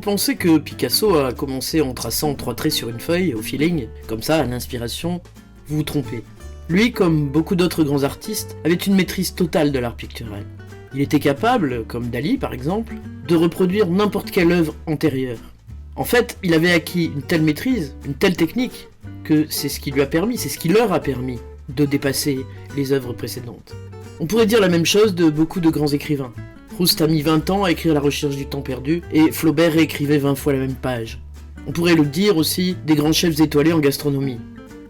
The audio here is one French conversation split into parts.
pensez que Picasso a commencé en traçant 3 traits sur une feuille, au feeling, comme ça, à l'inspiration, vous vous trompez. Lui, comme beaucoup d'autres grands artistes, avait une maîtrise totale de l'art pictural. Il était capable, comme Dali par exemple, de reproduire n'importe quelle œuvre antérieure. En fait, il avait acquis une telle maîtrise, une telle technique, que c'est ce qui lui a permis, c'est ce qui leur a permis de dépasser les œuvres précédentes. On pourrait dire la même chose de beaucoup de grands écrivains. Proust a mis 20 ans à écrire La Recherche du temps perdu, et Flaubert réécrivait 20 fois la même page. On pourrait le dire aussi des grands chefs étoilés en gastronomie.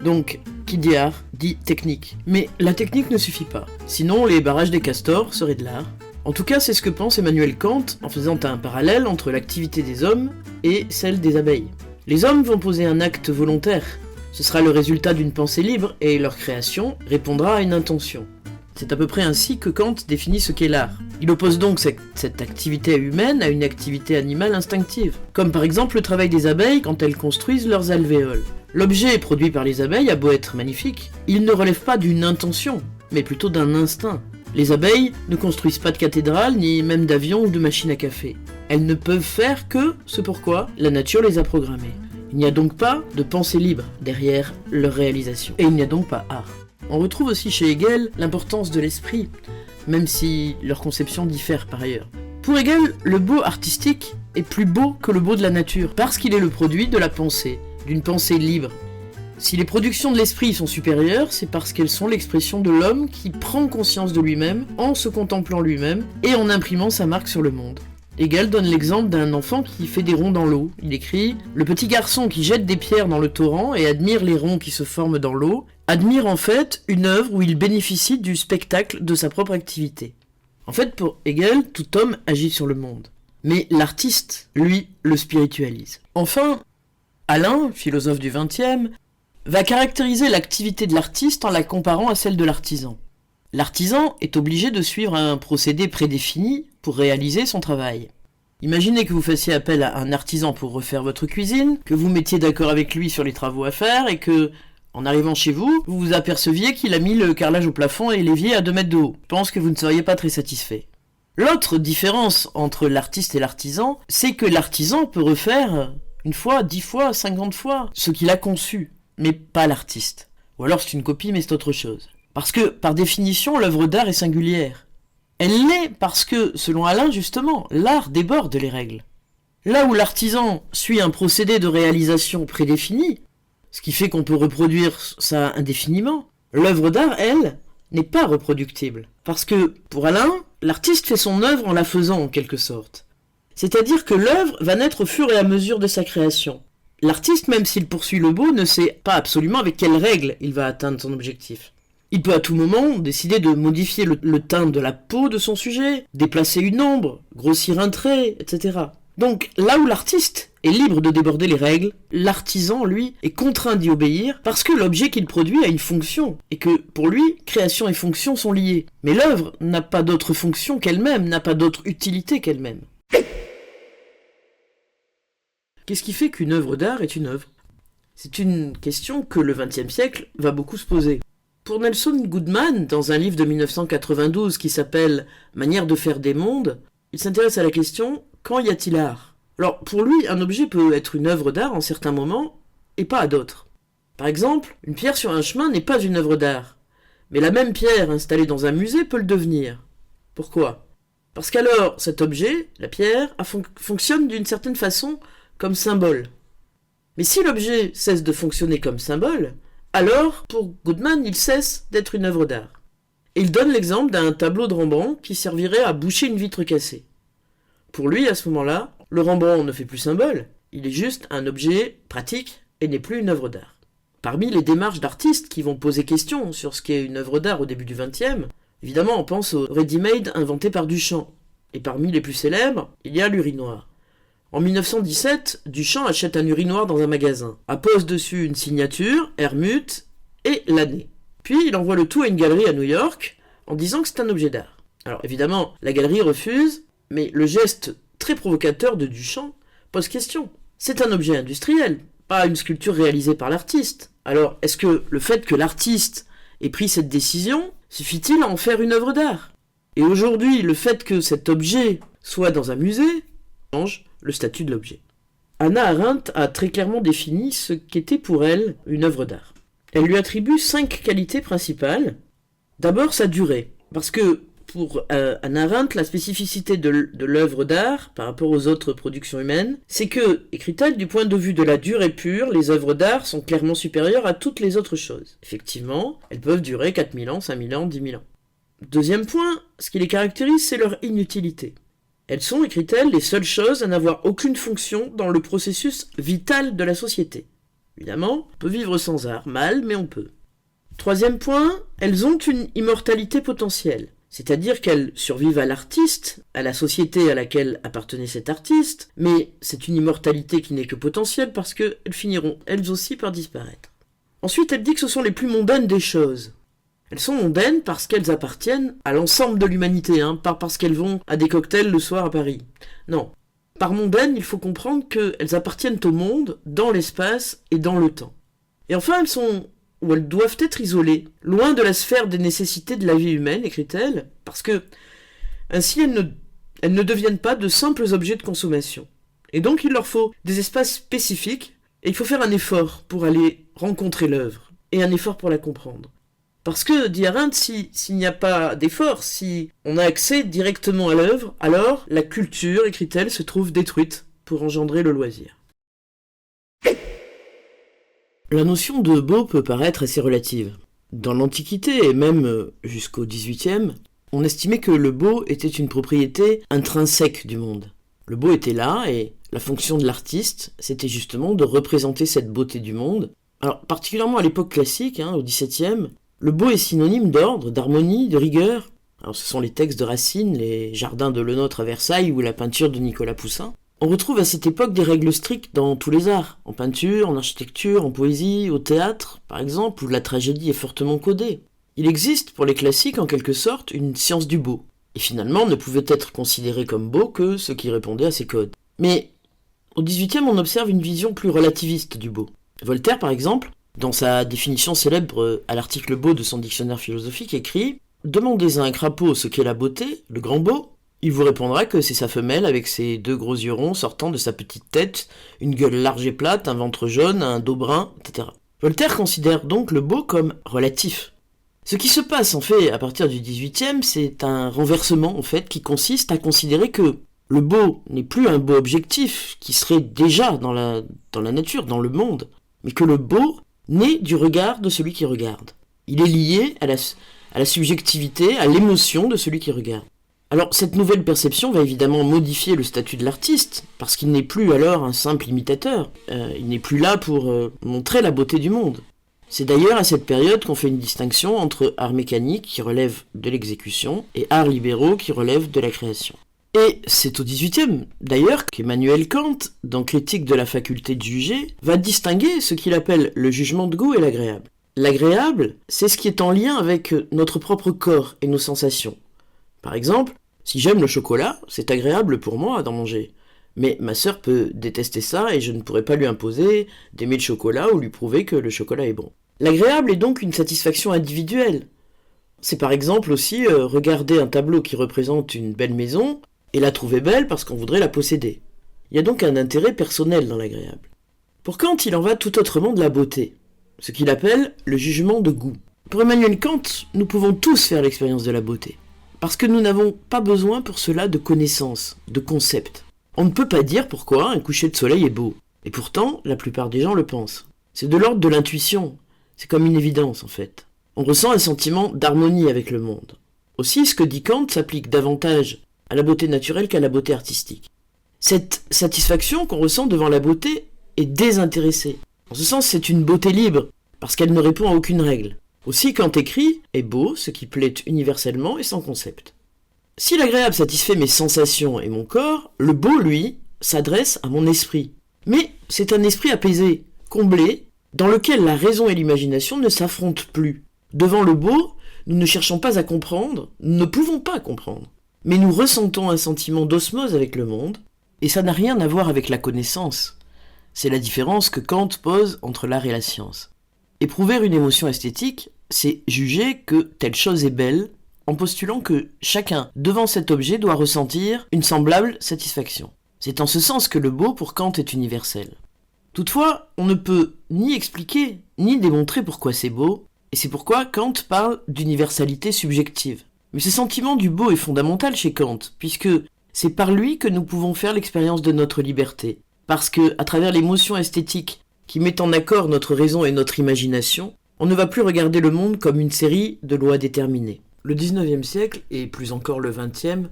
Donc, qui dit art, dit technique. Mais la technique ne suffit pas. Sinon, les barrages des castors seraient de l'art. En tout cas, c'est ce que pense Emmanuel Kant en faisant un parallèle entre l'activité des hommes et celle des abeilles. Les hommes vont poser un acte volontaire. Ce sera le résultat d'une pensée libre et leur création répondra à une intention. C'est à peu près ainsi que Kant définit ce qu'est l'art. Il oppose donc cette activité humaine à une activité animale instinctive, comme par exemple le travail des abeilles quand elles construisent leurs alvéoles. L'objet produit par les abeilles a beau être magnifique, il ne relève pas d'une intention, mais plutôt d'un instinct. Les abeilles ne construisent pas de cathédrale, ni même d'avion ou de machine à café. Elles ne peuvent faire que ce pourquoi la nature les a programmées. Il n'y a donc pas de pensée libre derrière leur réalisation, et il n'y a donc pas art. On retrouve aussi chez Hegel l'importance de l'esprit, même si leurs conceptions diffèrent par ailleurs. Pour Hegel, le beau artistique est plus beau que le beau de la nature, parce qu'il est le produit de la pensée, d'une pensée libre. Si les productions de l'esprit sont supérieures, c'est parce qu'elles sont l'expression de l'homme qui prend conscience de lui-même en se contemplant lui-même et en imprimant sa marque sur le monde. Hegel donne l'exemple d'un enfant qui fait des ronds dans l'eau. Il écrit « Le petit garçon qui jette des pierres dans le torrent et admire les ronds qui se forment dans l'eau, admire en fait une œuvre où il bénéficie du spectacle de sa propre activité. » En fait, pour Hegel, tout homme agit sur le monde. Mais l'artiste, lui, le spiritualise. Enfin, Alain, philosophe du XXe, va caractériser l'activité de l'artiste en la comparant à celle de l'artisan. L'artisan est obligé de suivre un procédé prédéfini pour réaliser son travail. Imaginez que vous fassiez appel à un artisan pour refaire votre cuisine, que vous mettiez d'accord avec lui sur les travaux à faire et que, en arrivant chez vous, vous vous aperceviez qu'il a mis le carrelage au plafond et l'évier à 2 mètres de haut. Je pense que vous ne seriez pas très satisfait. L'autre différence entre l'artiste et l'artisan, c'est que l'artisan peut refaire 1 fois, 10 fois, 50 fois ce qu'il a conçu, mais pas l'artiste. Ou alors c'est une copie, mais c'est autre chose. Parce que, par définition, l'œuvre d'art est singulière. Elle l'est parce que, selon Alain justement, l'art déborde les règles. Là où l'artisan suit un procédé de réalisation prédéfini, ce qui fait qu'on peut reproduire ça indéfiniment, l'œuvre d'art, elle, n'est pas reproductible. Parce que, pour Alain, l'artiste fait son œuvre en la faisant en quelque sorte. C'est-à-dire que l'œuvre va naître au fur et à mesure de sa création. L'artiste, même s'il poursuit le beau, ne sait pas absolument avec quelles règles il va atteindre son objectif. Il peut à tout moment décider de modifier le teint de la peau de son sujet, déplacer une ombre, grossir un trait, etc. Donc là où l'artiste est libre de déborder les règles, l'artisan, lui, est contraint d'y obéir parce que l'objet qu'il produit a une fonction, et que, pour lui, création et fonction sont liées. Mais l'œuvre n'a pas d'autre fonction qu'elle-même, n'a pas d'autre utilité qu'elle-même. Qu'est-ce qui fait qu'une œuvre d'art est une œuvre ? C'est une question que le XXe siècle va beaucoup se poser. Pour Nelson Goodman, dans un livre de 1992 qui s'appelle « Manière de faire des mondes », il s'intéresse à la question « Quand y a-t-il art ?» Alors, pour lui, un objet peut être une œuvre d'art en certains moments, et pas à d'autres. Par exemple, une pierre sur un chemin n'est pas une œuvre d'art, mais la même pierre installée dans un musée peut le devenir. Pourquoi ? Parce qu'alors, cet objet, la pierre, fonctionne d'une certaine façon comme symbole. Mais si l'objet cesse de fonctionner comme symbole, alors, pour Goodman, il cesse d'être une œuvre d'art. Et il donne l'exemple d'un tableau de Rembrandt qui servirait à boucher une vitre cassée. Pour lui, à ce moment-là, le Rembrandt ne fait plus symbole, il est juste un objet pratique et n'est plus une œuvre d'art. Parmi les démarches d'artistes qui vont poser question sur ce qu'est une œuvre d'art au début du XXe, évidemment on pense au ready-made inventé par Duchamp. Et parmi les plus célèbres, il y a l'urinoir. En 1917, Duchamp achète un urinoir dans un magasin, appose dessus une signature, Hermut, et l'année. Puis il envoie le tout à une galerie à New York, en disant que c'est un objet d'art. Alors évidemment, la galerie refuse, mais le geste très provocateur de Duchamp pose question. C'est un objet industriel, pas une sculpture réalisée par l'artiste. Alors, est-ce que le fait que l'artiste ait pris cette décision, suffit-il à en faire une œuvre d'art ? Et aujourd'hui, le fait que cet objet soit dans un musée change le statut de l'objet. Hannah Arendt a très clairement défini ce qu'était pour elle une œuvre d'art. Elle lui attribue 5 qualités principales. D'abord, sa durée, parce que pour Hannah Arendt, la spécificité de l'œuvre d'art par rapport aux autres productions humaines, c'est que, écrit-elle, du point de vue de la durée pure, les œuvres d'art sont clairement supérieures à toutes les autres choses. Effectivement, elles peuvent durer 4000 ans, 5000 ans, 10 000 ans. Deuxième point, ce qui les caractérise, c'est leur inutilité. Elles sont, écrit-elle, les seules choses à n'avoir aucune fonction dans le processus vital de la société. Évidemment, on peut vivre sans art, mal, mais on peut. Troisième point, elles ont une immortalité potentielle, c'est-à-dire qu'elles survivent à l'artiste, à la société à laquelle appartenait cet artiste, mais c'est une immortalité qui n'est que potentielle parce qu'elles finiront elles aussi par disparaître. Ensuite, elle dit que ce sont les plus mondaines des choses. Elles sont mondaines parce qu'elles appartiennent à l'ensemble de l'humanité, pas parce qu'elles vont à des cocktails le soir à Paris. Non. Par mondaines, il faut comprendre qu'elles appartiennent au monde, dans l'espace et dans le temps. Et enfin, elles doivent être isolées, loin de la sphère des nécessités de la vie humaine, écrit-elle, parce que ainsi elles ne deviennent pas de simples objets de consommation. Et donc il leur faut des espaces spécifiques, et il faut faire un effort pour aller rencontrer l'œuvre, et un effort pour la comprendre. Parce que, dit Arendt, s'il n'y a pas d'effort, si on a accès directement à l'œuvre, alors la culture, écrit-elle, se trouve détruite pour engendrer le loisir. La notion de beau peut paraître assez relative. Dans l'Antiquité, et même jusqu'au XVIIIe, on estimait que le beau était une propriété intrinsèque du monde. Le beau était là, et la fonction de l'artiste, c'était justement de représenter cette beauté du monde. Alors, particulièrement à l'époque classique, au XVIIe, le beau est synonyme d'ordre, d'harmonie, de rigueur. Alors ce sont les textes de Racine, les jardins de Lenôtre à Versailles ou la peinture de Nicolas Poussin. On retrouve à cette époque des règles strictes dans tous les arts, en peinture, en architecture, en poésie, au théâtre, par exemple, où la tragédie est fortement codée. Il existe, pour les classiques, en quelque sorte, une science du beau. Et finalement, ne pouvait être considéré comme beau que ce qui répondait à ces codes. Mais au XVIIIe, on observe une vision plus relativiste du beau. Voltaire, par exemple, dans sa définition célèbre à l'article beau de son dictionnaire philosophique, écrit « Demandez à un crapaud ce qu'est la beauté, le grand beau, il vous répondra que c'est sa femelle avec ses 2 gros yeux ronds sortant de sa petite tête, une gueule large et plate, un ventre jaune, un dos brun, etc. » Voltaire considère donc le beau comme relatif. Ce qui se passe en fait à partir du XVIIIe, c'est un renversement en fait qui consiste à considérer que le beau n'est plus un beau objectif qui serait déjà dans la nature, dans le monde, mais que le beau naît du regard de celui qui regarde. Il est lié à la subjectivité, à l'émotion de celui qui regarde. Alors cette nouvelle perception va évidemment modifier le statut de l'artiste, parce qu'il n'est plus alors un simple imitateur, il n'est plus là pour montrer la beauté du monde. C'est d'ailleurs à cette période qu'on fait une distinction entre art mécanique qui relève de l'exécution et arts libéraux qui relèvent de la création. Et c'est au XVIIIe, d'ailleurs, qu'Emmanuel Kant, dans Critique de la faculté de juger, va distinguer ce qu'il appelle le jugement de goût et l'agréable. L'agréable, c'est ce qui est en lien avec notre propre corps et nos sensations. Par exemple, si j'aime le chocolat, c'est agréable pour moi d'en manger. Mais ma sœur peut détester ça et je ne pourrais pas lui imposer d'aimer le chocolat ou lui prouver que le chocolat est bon. L'agréable est donc une satisfaction individuelle. C'est par exemple aussi regarder un tableau qui représente une belle maison et la trouver belle parce qu'on voudrait la posséder. Il y a donc un intérêt personnel dans l'agréable. Pour Kant, il en va tout autrement de la beauté, ce qu'il appelle le jugement de goût. Pour Emmanuel Kant, nous pouvons tous faire l'expérience de la beauté, parce que nous n'avons pas besoin pour cela de connaissances, de concepts. On ne peut pas dire pourquoi un coucher de soleil est beau, et pourtant la plupart des gens le pensent. C'est de l'ordre de l'intuition, c'est comme une évidence en fait. On ressent un sentiment d'harmonie avec le monde. Aussi, ce que dit Kant s'applique davantage à la beauté naturelle qu'à la beauté artistique. Cette satisfaction qu'on ressent devant la beauté est désintéressée. En ce sens, c'est une beauté libre, parce qu'elle ne répond à aucune règle. Aussi, Kant écrit « est beau, ce qui plaît universellement et sans concept ». Si l'agréable satisfait mes sensations et mon corps, le beau, lui, s'adresse à mon esprit. Mais c'est un esprit apaisé, comblé, dans lequel la raison et l'imagination ne s'affrontent plus. Devant le beau, nous ne cherchons pas à comprendre, nous ne pouvons pas comprendre. Mais nous ressentons un sentiment d'osmose avec le monde, et ça n'a rien à voir avec la connaissance. C'est la différence que Kant pose entre l'art et la science. Éprouver une émotion esthétique, c'est juger que telle chose est belle, en postulant que chacun, devant cet objet, doit ressentir une semblable satisfaction. C'est en ce sens que le beau pour Kant est universel. Toutefois, on ne peut ni expliquer, ni démontrer pourquoi c'est beau, et c'est pourquoi Kant parle d'universalité subjective. Mais ce sentiment du beau est fondamental chez Kant, puisque c'est par lui que nous pouvons faire l'expérience de notre liberté. Parce que, à travers l'émotion esthétique qui met en accord notre raison et notre imagination, on ne va plus regarder le monde comme une série de lois déterminées. Le 19e siècle, et plus encore le 20e,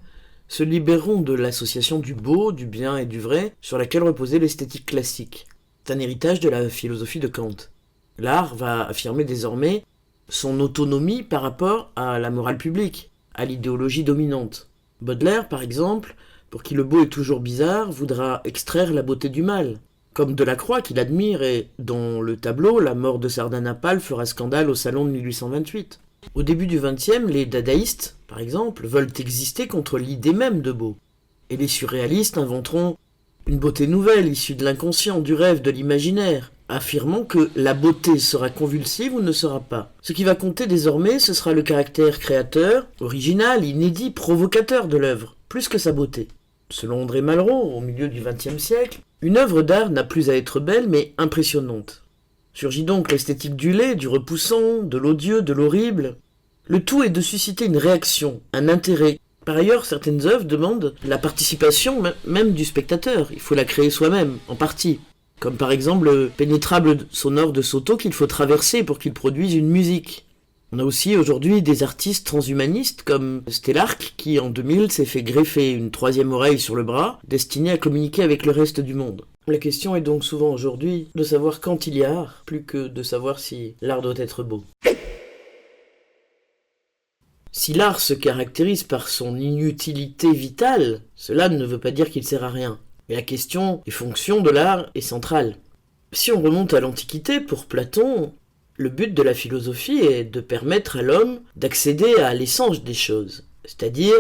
se libéreront de l'association du beau, du bien et du vrai sur laquelle reposait l'esthétique classique. C'est un héritage de la philosophie de Kant. L'art va affirmer désormais son autonomie par rapport à la morale publique, à l'idéologie dominante. Baudelaire, par exemple, pour qui le beau est toujours bizarre, voudra extraire la beauté du mal, comme Delacroix qu'il admire et dont le tableau La mort de Sardanapale fera scandale au salon de 1828. Au début du XXe, les dadaïstes, par exemple, veulent exister contre l'idée même de beau. Et les surréalistes inventeront une beauté nouvelle issue de l'inconscient, du rêve, de l'imaginaire, affirmant que la beauté sera convulsive ou ne sera pas. Ce qui va compter désormais, ce sera le caractère créateur, original, inédit, provocateur de l'œuvre, plus que sa beauté. Selon André Malraux, au milieu du XXe siècle, une œuvre d'art n'a plus à être belle, mais impressionnante. Surgit donc l'esthétique du laid, du repoussant, de l'odieux, de l'horrible. Le tout est de susciter une réaction, un intérêt. Par ailleurs, certaines œuvres demandent la participation même du spectateur. Il faut la créer soi-même, en partie. Comme par exemple le pénétrable sonore de Soto qu'il faut traverser pour qu'il produise une musique. On a aussi aujourd'hui des artistes transhumanistes comme Stellark qui en 2000 s'est fait greffer une troisième oreille sur le bras destinée à communiquer avec le reste du monde. La question est donc souvent aujourd'hui de savoir quand il y a art, plus que de savoir si l'art doit être beau. Si l'art se caractérise par son inutilité vitale, cela ne veut pas dire qu'il sert à rien. Et la question et fonction de l'art est centrale. Si on remonte à l'Antiquité, pour Platon, le but de la philosophie est de permettre à l'homme d'accéder à l'essence des choses, c'est-à-dire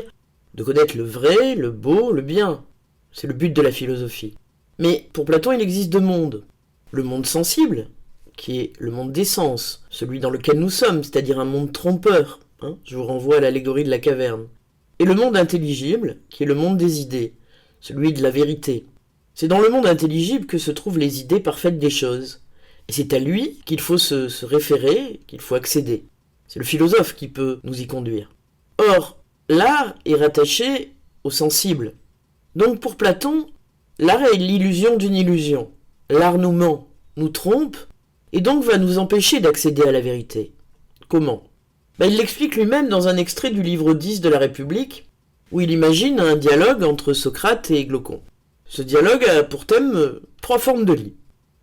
de connaître le vrai, le beau, le bien. C'est le but de la philosophie. Mais pour Platon, il existe deux mondes. Le monde sensible, qui est le monde des sens, celui dans lequel nous sommes, c'est-à-dire un monde trompeur. Je vous renvoie à l'allégorie de la caverne. Et le monde intelligible, qui est le monde des idées, celui de la vérité. C'est dans le monde intelligible que se trouvent les idées parfaites des choses. Et c'est à lui qu'il faut se référer, qu'il faut accéder. C'est le philosophe qui peut nous y conduire. Or, l'art est rattaché au sensible. Donc pour Platon, l'art est l'illusion d'une illusion. L'art nous ment, nous trompe, et donc va nous empêcher d'accéder à la vérité. Comment ? Il l'explique lui-même dans un extrait du livre 10 de la République, où il imagine un dialogue entre Socrate et Glaucon. Ce dialogue a pour thème 3 formes de lit.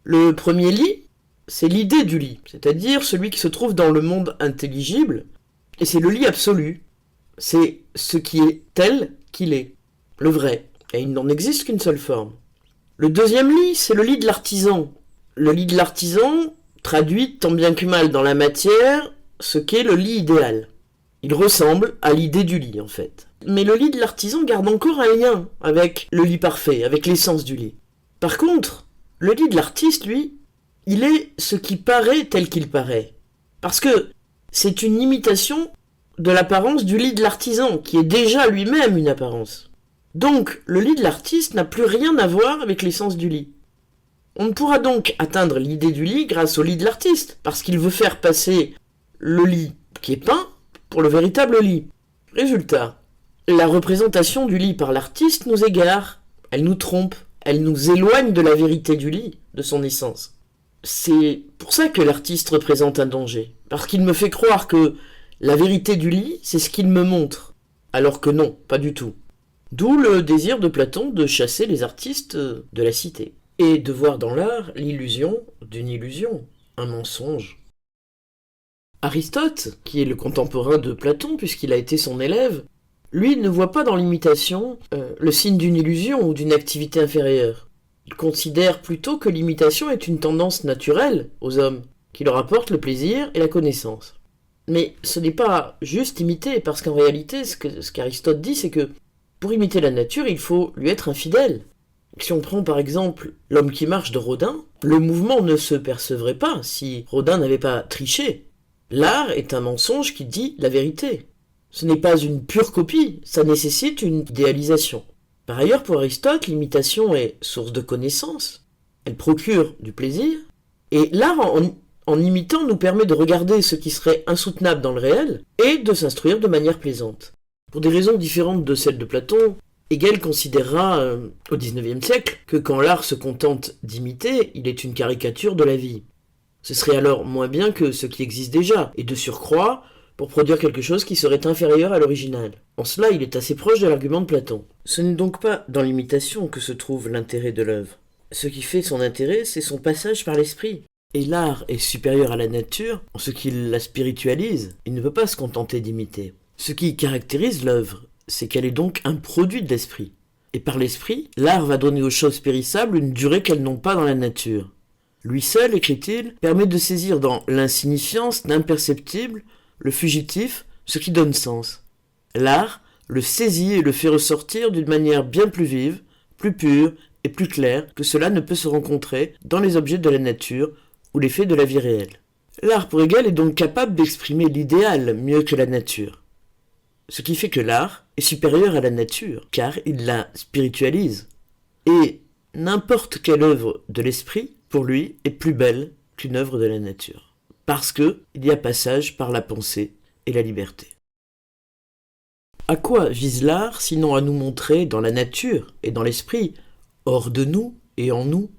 Le premier lit, c'est l'idée du lit, c'est-à-dire celui qui se trouve dans le monde intelligible, et c'est le lit absolu. C'est ce qui est tel qu'il est, le vrai, et il n'en existe qu'une seule forme. Le deuxième lit, c'est le lit de l'artisan. Le lit de l'artisan traduit tant bien que mal dans la matière ce qu'est le lit idéal. Il ressemble à l'idée du lit, en fait. Mais le lit de l'artisan garde encore un lien avec le lit parfait, avec l'essence du lit. Par contre, le lit de l'artiste, lui, il est ce qui paraît tel qu'il paraît. Parce que c'est une imitation de l'apparence du lit de l'artisan, qui est déjà lui-même une apparence. Donc, le lit de l'artiste n'a plus rien à voir avec l'essence du lit. On ne pourra donc atteindre l'idée du lit grâce au lit de l'artiste, parce qu'il veut faire passer le lit qui est peint pour le véritable lit. Résultat, la représentation du lit par l'artiste nous égare, elle nous trompe, elle nous éloigne de la vérité du lit, de son essence. C'est pour ça que l'artiste représente un danger, parce qu'il me fait croire que la vérité du lit, c'est ce qu'il me montre, alors que non, pas du tout. D'où le désir de Platon de chasser les artistes de la cité, et de voir dans l'art l'illusion d'une illusion, un mensonge. Aristote, qui est le contemporain de Platon puisqu'il a été son élève, lui ne voit pas dans l'imitation le signe d'une illusion ou d'une activité inférieure. Il considère plutôt que l'imitation est une tendance naturelle aux hommes, qui leur apporte le plaisir et la connaissance. Mais ce n'est pas juste imiter, parce qu'en réalité, ce qu'Aristote dit, c'est que pour imiter la nature, il faut lui être infidèle. Si on prend par exemple L'homme qui marche de Rodin, le mouvement ne se percevrait pas si Rodin n'avait pas triché. L'art est un mensonge qui dit la vérité. Ce n'est pas une pure copie, ça nécessite une idéalisation. Par ailleurs, pour Aristote, l'imitation est source de connaissance, elle procure du plaisir, et l'art en imitant nous permet de regarder ce qui serait insoutenable dans le réel et de s'instruire de manière plaisante. Pour des raisons différentes de celles de Platon, Hegel considérera au XIXe siècle que quand l'art se contente d'imiter, il est une caricature de la vie. Ce serait alors moins bien que ce qui existe déjà, et de surcroît, pour produire quelque chose qui serait inférieur à l'original. En cela, il est assez proche de l'argument de Platon. Ce n'est donc pas dans l'imitation que se trouve l'intérêt de l'œuvre. Ce qui fait son intérêt, c'est son passage par l'esprit. Et l'art est supérieur à la nature en ce qu'il la spiritualise. Il ne peut pas se contenter d'imiter. Ce qui caractérise l'œuvre, c'est qu'elle est donc un produit de l'esprit. Et par l'esprit, l'art va donner aux choses périssables une durée qu'elles n'ont pas dans la nature. Lui seul, écrit-il, permet de saisir dans l'insignifiance, l'imperceptible, le fugitif, ce qui donne sens. L'art le saisit et le fait ressortir d'une manière bien plus vive, plus pure et plus claire que cela ne peut se rencontrer dans les objets de la nature ou les faits de la vie réelle. L'art pour Hegel est donc capable d'exprimer l'idéal mieux que la nature. Ce qui fait que l'art est supérieur à la nature, car il la spiritualise. Et n'importe quelle œuvre de l'esprit, pour lui, est plus belle qu'une œuvre de la nature. Parce que il y a passage par la pensée et la liberté. À quoi vise l'art, sinon à nous montrer dans la nature et dans l'esprit, hors de nous et en nous,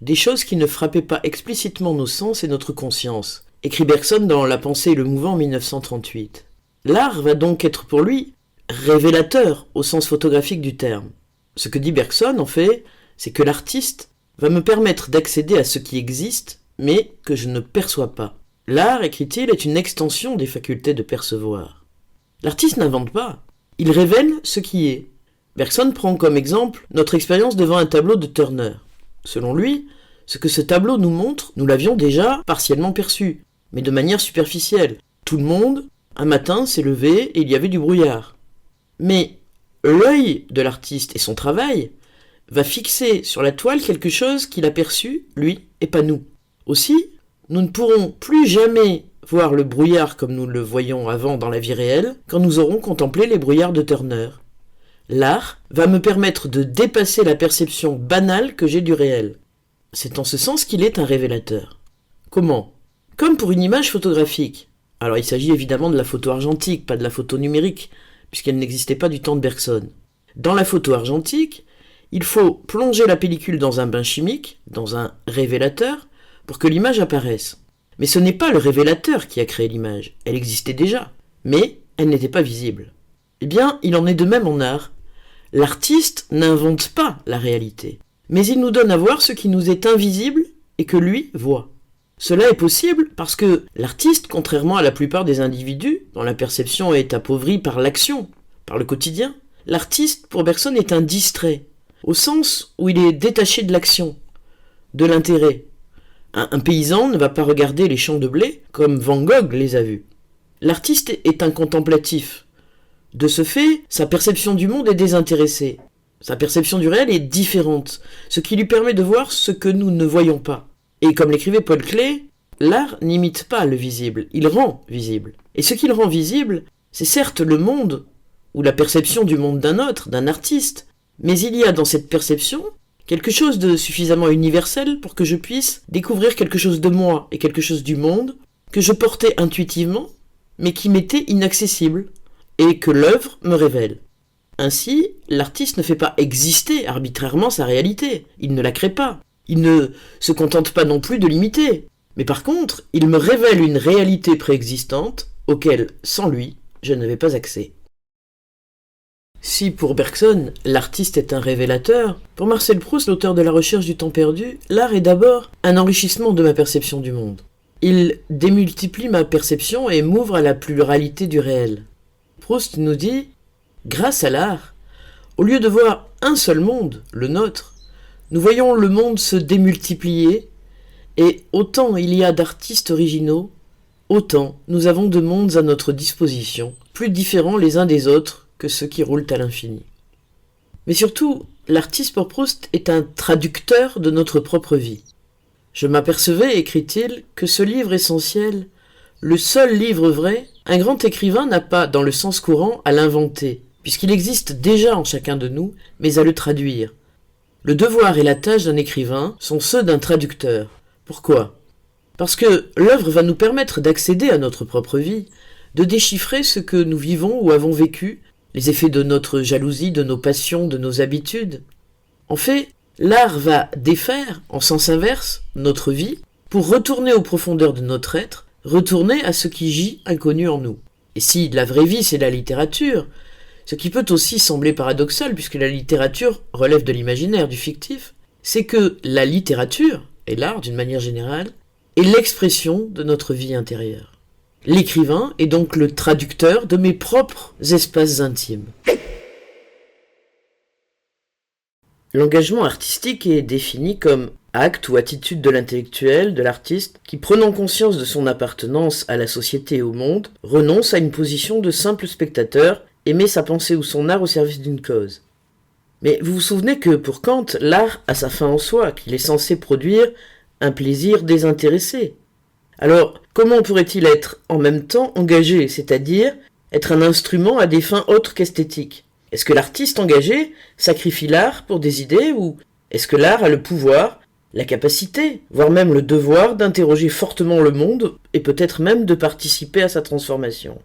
des choses qui ne frappaient pas explicitement nos sens et notre conscience, écrit Bergson dans La pensée et le mouvant en 1938. L'art va donc être pour lui révélateur au sens photographique du terme. Ce que dit Bergson, en fait, c'est que l'artiste va me permettre d'accéder à ce qui existe, mais que je ne perçois pas. L'art, écrit-il, est une extension des facultés de percevoir. L'artiste n'invente pas, il révèle ce qui est. Bergson prend comme exemple notre expérience devant un tableau de Turner. Selon lui, ce que ce tableau nous montre, nous l'avions déjà partiellement perçu, mais de manière superficielle. Tout le monde, un matin, s'est levé et il y avait du brouillard. Mais l'œil de l'artiste et son travail va fixer sur la toile quelque chose qu'il a perçu, lui, et pas nous. Aussi, nous ne pourrons plus jamais voir le brouillard comme nous le voyions avant dans la vie réelle, quand nous aurons contemplé les brouillards de Turner. L'art va me permettre de dépasser la perception banale que j'ai du réel. C'est en ce sens qu'il est un révélateur. Comment ? Comme pour une image photographique. Alors il s'agit évidemment de la photo argentique, pas de la photo numérique, puisqu'elle n'existait pas du temps de Bergson. Dans la photo argentique, il faut plonger la pellicule dans un bain chimique, dans un révélateur, pour que l'image apparaisse. Mais ce n'est pas le révélateur qui a créé l'image, elle existait déjà, mais elle n'était pas visible. Eh bien, il en est de même en art. L'artiste n'invente pas la réalité, mais il nous donne à voir ce qui nous est invisible et que lui voit. Cela est possible parce que l'artiste, contrairement à la plupart des individus, dont la perception est appauvrie par l'action, par le quotidien, l'artiste, pour Bergson, est un distrait, au sens où il est détaché de l'action, de l'intérêt. Un paysan ne va pas regarder les champs de blé comme Van Gogh les a vus. L'artiste est un contemplatif. De ce fait, sa perception du monde est désintéressée. Sa perception du réel est différente, ce qui lui permet de voir ce que nous ne voyons pas. Et comme l'écrivait Paul Klee, l'art n'imite pas le visible, il rend visible. Et ce qu'il rend visible, c'est certes le monde, ou la perception du monde d'un autre, d'un artiste, mais il y a dans cette perception quelque chose de suffisamment universel pour que je puisse découvrir quelque chose de moi et quelque chose du monde que je portais intuitivement, mais qui m'était inaccessible, et que l'œuvre me révèle. Ainsi, l'artiste ne fait pas exister arbitrairement sa réalité, il ne la crée pas, il ne se contente pas non plus de l'imiter, mais par contre, il me révèle une réalité préexistante auquel, sans lui, je n'avais pas accès. Si pour Bergson, l'artiste est un révélateur, pour Marcel Proust, l'auteur de La recherche du temps perdu, l'art est d'abord un enrichissement de ma perception du monde. Il démultiplie ma perception et m'ouvre à la pluralité du réel. Proust nous dit, grâce à l'art, au lieu de voir un seul monde, le nôtre, nous voyons le monde se démultiplier, et autant il y a d'artistes originaux, autant nous avons de mondes à notre disposition, plus différents les uns des autres que ceux qui roulent à l'infini. Mais surtout, l'artiste pour Proust est un traducteur de notre propre vie. Je m'apercevais, écrit-il, que ce livre essentiel, le seul livre vrai, un grand écrivain n'a pas, dans le sens courant, à l'inventer, puisqu'il existe déjà en chacun de nous, mais à le traduire. Le devoir et la tâche d'un écrivain sont ceux d'un traducteur. Pourquoi ? Parce que l'œuvre va nous permettre d'accéder à notre propre vie, de déchiffrer ce que nous vivons ou avons vécu, les effets de notre jalousie, de nos passions, de nos habitudes. En fait, l'art va défaire, en sens inverse, notre vie, pour retourner aux profondeurs de notre être, retourner à ce qui gît inconnu en nous. Et si la vraie vie c'est la littérature, ce qui peut aussi sembler paradoxal puisque la littérature relève de l'imaginaire, du fictif, c'est que la littérature, et l'art d'une manière générale, est l'expression de notre vie intérieure. L'écrivain est donc le traducteur de mes propres espaces intimes. L'engagement artistique est défini comme acte ou attitude de l'intellectuel, de l'artiste, qui, prenant conscience de son appartenance à la société et au monde, renonce à une position de simple spectateur et met sa pensée ou son art au service d'une cause. Mais vous vous souvenez que, pour Kant, l'art a sa fin en soi, qu'il est censé produire un plaisir désintéressé. Alors, comment pourrait-il être en même temps engagé, c'est-à-dire être un instrument à des fins autres qu'esthétiques ? Est-ce que l'artiste engagé sacrifie l'art pour des idées ou est-ce que l'art a le pouvoir, la capacité, voire même le devoir d'interroger fortement le monde et peut-être même de participer à sa transformation ?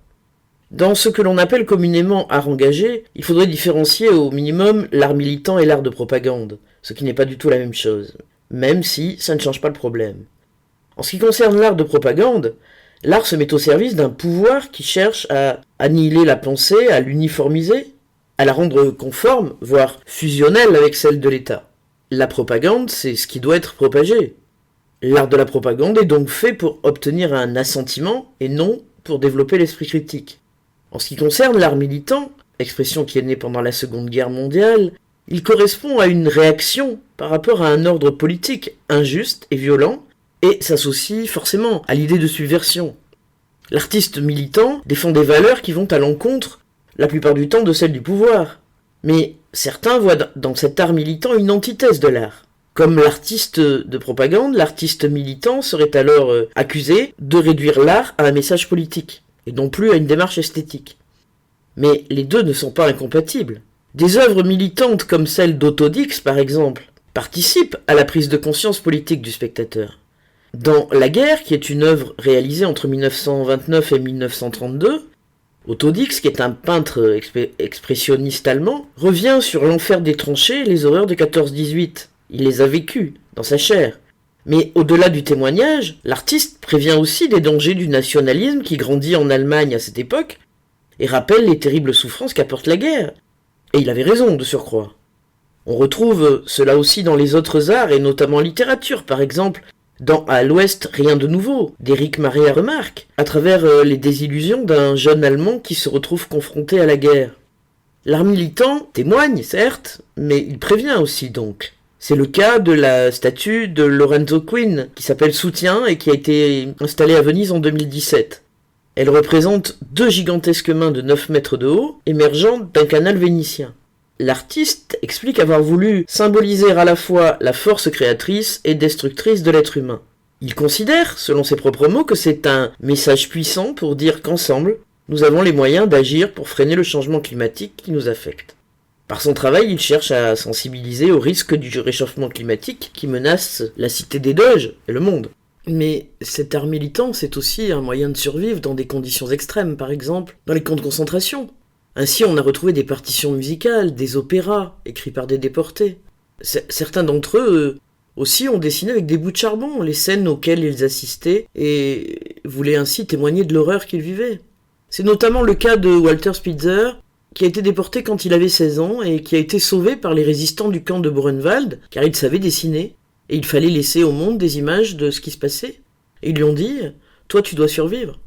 Dans ce que l'on appelle communément art engagé, il faudrait différencier au minimum l'art militant et l'art de propagande, ce qui n'est pas du tout la même chose, même si ça ne change pas le problème. En ce qui concerne l'art de propagande, l'art se met au service d'un pouvoir qui cherche à annihiler la pensée, à l'uniformiser, à la rendre conforme, voire fusionnelle avec celle de l'État. La propagande, c'est ce qui doit être propagé. L'art de la propagande est donc fait pour obtenir un assentiment et non pour développer l'esprit critique. En ce qui concerne l'art militant, expression qui est née pendant la Seconde Guerre mondiale, il correspond à une réaction par rapport à un ordre politique injuste et violent et s'associe forcément à l'idée de subversion. L'artiste militant défend des valeurs qui vont à l'encontre la plupart du temps de celle du pouvoir. Mais certains voient dans cet art militant une antithèse de l'art. Comme l'artiste de propagande, l'artiste militant serait alors accusé de réduire l'art à un message politique, et non plus à une démarche esthétique. Mais les deux ne sont pas incompatibles. Des œuvres militantes comme celle d'Otto Dix, par exemple, participent à la prise de conscience politique du spectateur. Dans La guerre, qui est une œuvre réalisée entre 1929 et 1932, Otto Dix, qui est un peintre expressionniste allemand, revient sur l'enfer des tranchées et les horreurs de 14-18. Il les a vécues, dans sa chair. Mais au-delà du témoignage, l'artiste prévient aussi des dangers du nationalisme qui grandit en Allemagne à cette époque, et rappelle les terribles souffrances qu'apporte la guerre. Et il avait raison, de surcroît. On retrouve cela aussi dans les autres arts, et notamment en littérature, par exemple, dans À l'Ouest, rien de nouveau, d'Éric Maria Remarque, à travers les désillusions d'un jeune Allemand qui se retrouve confronté à la guerre. L'art militant témoigne, certes, mais il prévient aussi donc. C'est le cas de la statue de Lorenzo Quinn, qui s'appelle Soutien et qui a été installée à Venise en 2017. Elle représente 2 gigantesques mains de 9 mètres de haut, émergeant d'un canal vénitien. L'artiste explique avoir voulu symboliser à la fois la force créatrice et destructrice de l'être humain. Il considère, selon ses propres mots, que c'est un message puissant pour dire qu'ensemble, nous avons les moyens d'agir pour freiner le changement climatique qui nous affecte. Par son travail, il cherche à sensibiliser au risque du réchauffement climatique qui menace la cité des Doges et le monde. Mais cet art militant, c'est aussi un moyen de survivre dans des conditions extrêmes, par exemple dans les camps de concentration. Ainsi, on a retrouvé des partitions musicales, des opéras, écrits par des déportés. Certains d'entre eux aussi ont dessiné avec des bouts de charbon les scènes auxquelles ils assistaient et voulaient ainsi témoigner de l'horreur qu'ils vivaient. C'est notamment le cas de Walter Spitzer, qui a été déporté quand il avait 16 ans et qui a été sauvé par les résistants du camp de Buchenwald, car il savait dessiner, et il fallait laisser au monde des images de ce qui se passait. Et ils lui ont dit « Toi, tu dois survivre,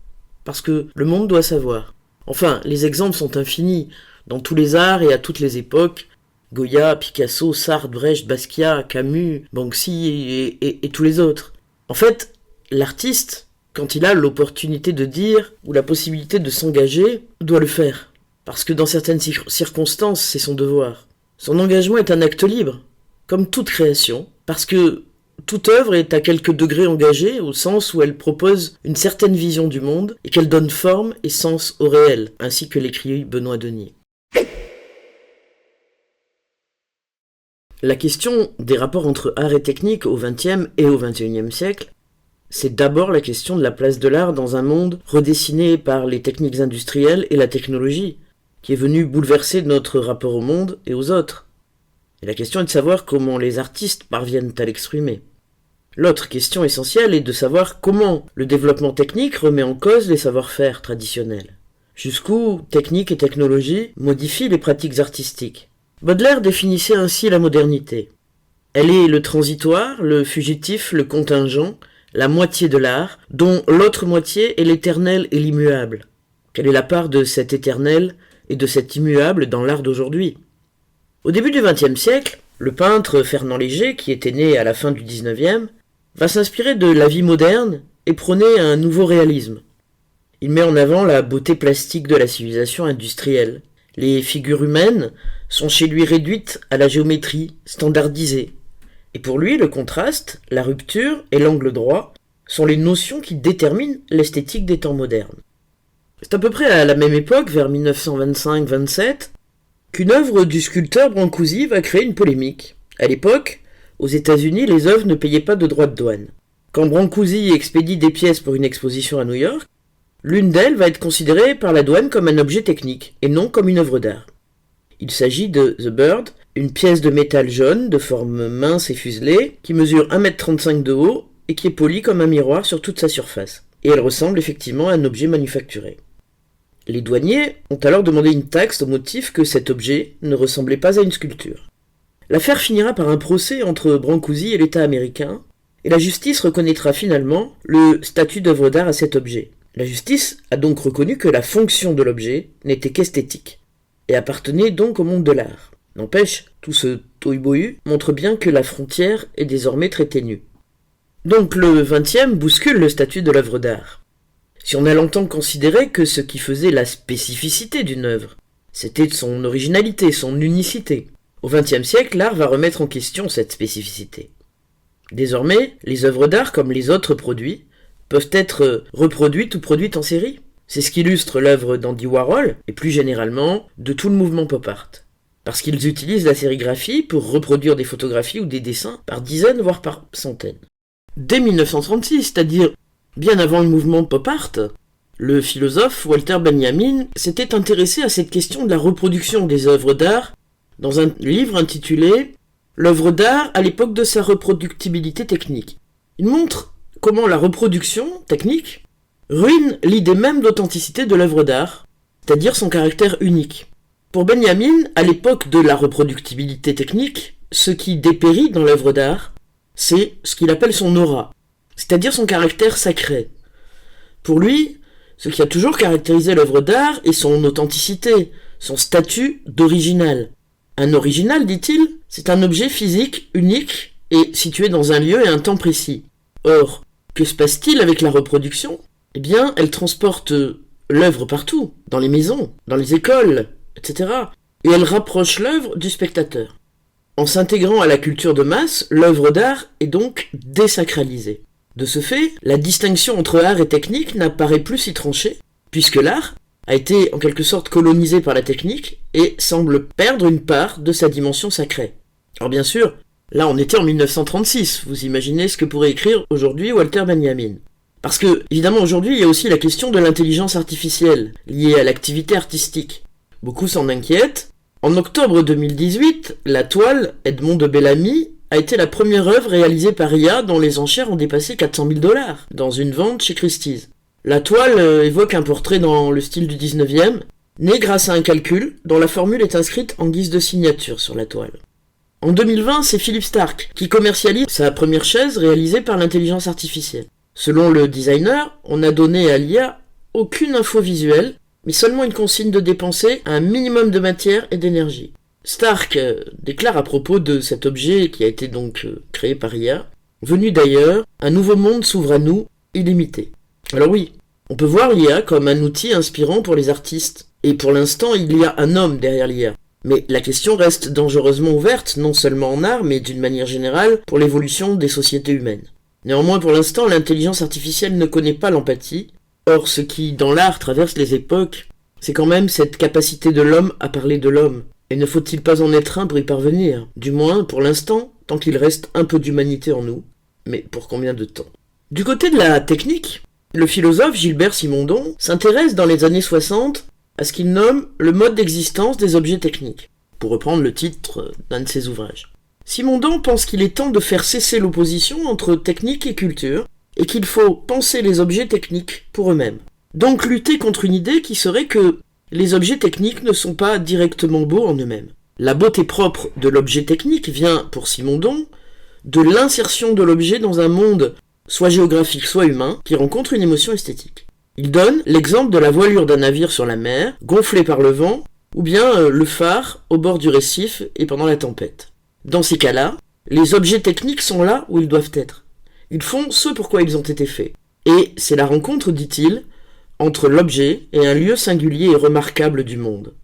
parce que le monde doit savoir ». Enfin, les exemples sont infinis, dans tous les arts et à toutes les époques. Goya, Picasso, Sartre, Brecht, Basquiat, Camus, Banksy et tous les autres. En fait, l'artiste, quand il a l'opportunité de dire ou la possibilité de s'engager, doit le faire. Parce que dans certaines circonstances, c'est son devoir. Son engagement est un acte libre, comme toute création, parce que toute œuvre est à quelque degré engagée au sens où elle propose une certaine vision du monde et qu'elle donne forme et sens au réel, ainsi que l'écrit Benoît Denis. La question des rapports entre art et technique au XXe et au XXIe siècle, c'est d'abord la question de la place de l'art dans un monde redessiné par les techniques industrielles et la technologie, qui est venu bouleverser notre rapport au monde et aux autres. Et la question est de savoir comment les artistes parviennent à l'exprimer. L'autre question essentielle est de savoir comment le développement technique remet en cause les savoir-faire traditionnels. Jusqu'où technique et technologie modifient les pratiques artistiques. Baudelaire définissait ainsi la modernité. Elle est le transitoire, le fugitif, le contingent, la moitié de l'art, dont l'autre moitié est l'éternel et l'immuable. Quelle est la part de cet éternel et de cet immuable dans l'art d'aujourd'hui ? Au début du XXe siècle, le peintre Fernand Léger, qui était né à la fin du XIXe, va s'inspirer de la vie moderne et prôner un nouveau réalisme. Il met en avant la beauté plastique de la civilisation industrielle. Les figures humaines sont chez lui réduites à la géométrie, standardisée. Et pour lui, le contraste, la rupture et l'angle droit sont les notions qui déterminent l'esthétique des temps modernes. C'est à peu près à la même époque, vers 1925-27, qu'une œuvre du sculpteur Brancusi va créer une polémique. À l'époque, aux États-Unis, les œuvres ne payaient pas de droits de douane. Quand Brancusi expédie des pièces pour une exposition à New York, l'une d'elles va être considérée par la douane comme un objet technique, et non comme une œuvre d'art. Il s'agit de The Bird, une pièce de métal jaune, de forme mince et fuselée, qui mesure 1,35 m de haut et qui est polie comme un miroir sur toute sa surface. Et elle ressemble effectivement à un objet manufacturé. Les douaniers ont alors demandé une taxe au motif que cet objet ne ressemblait pas à une sculpture. L'affaire finira par un procès entre Brancusi et l'État américain, et la justice reconnaîtra finalement le statut d'œuvre d'art à cet objet. La justice a donc reconnu que la fonction de l'objet n'était qu'esthétique, et appartenait donc au monde de l'art. N'empêche, tout ce tohu-bohu montre bien que la frontière est désormais très ténue. Donc le XXe bouscule le statut de l'œuvre d'art. Si on a longtemps considéré que ce qui faisait la spécificité d'une œuvre, c'était son originalité, son unicité, au XXe siècle, l'art va remettre en question cette spécificité. Désormais, les œuvres d'art, comme les autres produits, peuvent être reproduites ou produites en série. C'est ce qu'illustre l'œuvre d'Andy Warhol, et plus généralement, de tout le mouvement pop art. Parce qu'ils utilisent la sérigraphie pour reproduire des photographies ou des dessins par dizaines, voire par centaines. Dès 1936, c'est-à-dire bien avant le mouvement pop art, le philosophe Walter Benjamin s'était intéressé à cette question de la reproduction des œuvres d'art dans un livre intitulé « L'œuvre d'art à l'époque de sa reproductibilité technique ». Il montre comment la reproduction technique ruine l'idée même d'authenticité de l'œuvre d'art, c'est-à-dire son caractère unique. Pour Benjamin, à l'époque de la reproductibilité technique, ce qui dépérit dans l'œuvre d'art, c'est ce qu'il appelle son aura, c'est-à-dire son caractère sacré. Pour lui, ce qui a toujours caractérisé l'œuvre d'art est son authenticité, son statut d'original. Un original, dit-il, c'est un objet physique unique et situé dans un lieu et un temps précis. Or, que se passe-t-il avec la reproduction ? Eh bien, elle transporte l'œuvre partout, dans les maisons, dans les écoles, etc. Et elle rapproche l'œuvre du spectateur. En s'intégrant à la culture de masse, l'œuvre d'art est donc désacralisée. De ce fait, la distinction entre art et technique n'apparaît plus si tranchée, puisque l'art a été en quelque sorte colonisé par la technique et semble perdre une part de sa dimension sacrée. Alors bien sûr, là on était en 1936, vous imaginez ce que pourrait écrire aujourd'hui Walter Benjamin. Parce que, évidemment, aujourd'hui, il y a aussi la question de l'intelligence artificielle, liée à l'activité artistique. Beaucoup s'en inquiètent. En octobre 2018, la toile Edmond de Bellamy a été la première œuvre réalisée par IA dont les enchères ont dépassé 400 000 $, dans une vente chez Christie's. La toile évoque un portrait dans le style du 19e, né grâce à un calcul dont la formule est inscrite en guise de signature sur la toile. En 2020, c'est Philippe Stark qui commercialise sa première chaise réalisée par l'intelligence artificielle. Selon le designer, on n'a donné à l'IA aucune info visuelle, mais seulement une consigne de dépenser un minimum de matière et d'énergie. Stark déclare à propos de cet objet qui a été donc créé par IA, « Venu d'ailleurs, un nouveau monde s'ouvre à nous, illimité ». Alors oui, on peut voir l'IA comme un outil inspirant pour les artistes, et pour l'instant il y a un homme derrière l'IA. Mais la question reste dangereusement ouverte, non seulement en art, mais d'une manière générale pour l'évolution des sociétés humaines. Néanmoins, pour l'instant, l'intelligence artificielle ne connaît pas l'empathie. Or, ce qui, dans l'art, traverse les époques, c'est quand même cette capacité de l'homme à parler de l'homme. Et ne faut-il pas en être un pour y parvenir? Du moins, pour l'instant, tant qu'il reste un peu d'humanité en nous. Mais pour combien de temps? Du côté de la technique, le philosophe Gilbert Simondon s'intéresse dans les années 60 à ce qu'il nomme le mode d'existence des objets techniques, pour reprendre le titre d'un de ses ouvrages. Simondon pense qu'il est temps de faire cesser l'opposition entre technique et culture, et qu'il faut penser les objets techniques pour eux-mêmes. Donc lutter contre une idée qui serait que les objets techniques ne sont pas directement beaux en eux-mêmes. La beauté propre de l'objet technique vient, pour Simondon, de l'insertion de l'objet dans un monde, soit géographique, soit humain, qui rencontre une émotion esthétique. Il donne l'exemple de la voilure d'un navire sur la mer, gonflé par le vent, ou bien le phare au bord du récif et pendant la tempête. Dans ces cas-là, les objets techniques sont là où ils doivent être. Ils font ce pour quoi ils ont été faits. Et c'est la rencontre, dit-il, entre l'objet et un lieu singulier et remarquable du monde.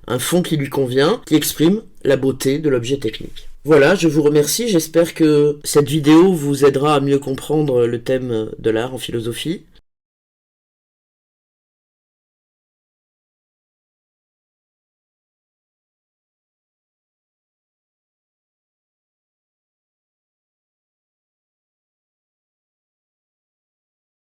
Un fond qui lui convient, qui exprime la beauté de l'objet technique. Voilà, je vous remercie, j'espère que cette vidéo vous aidera à mieux comprendre le thème de l'art en philosophie.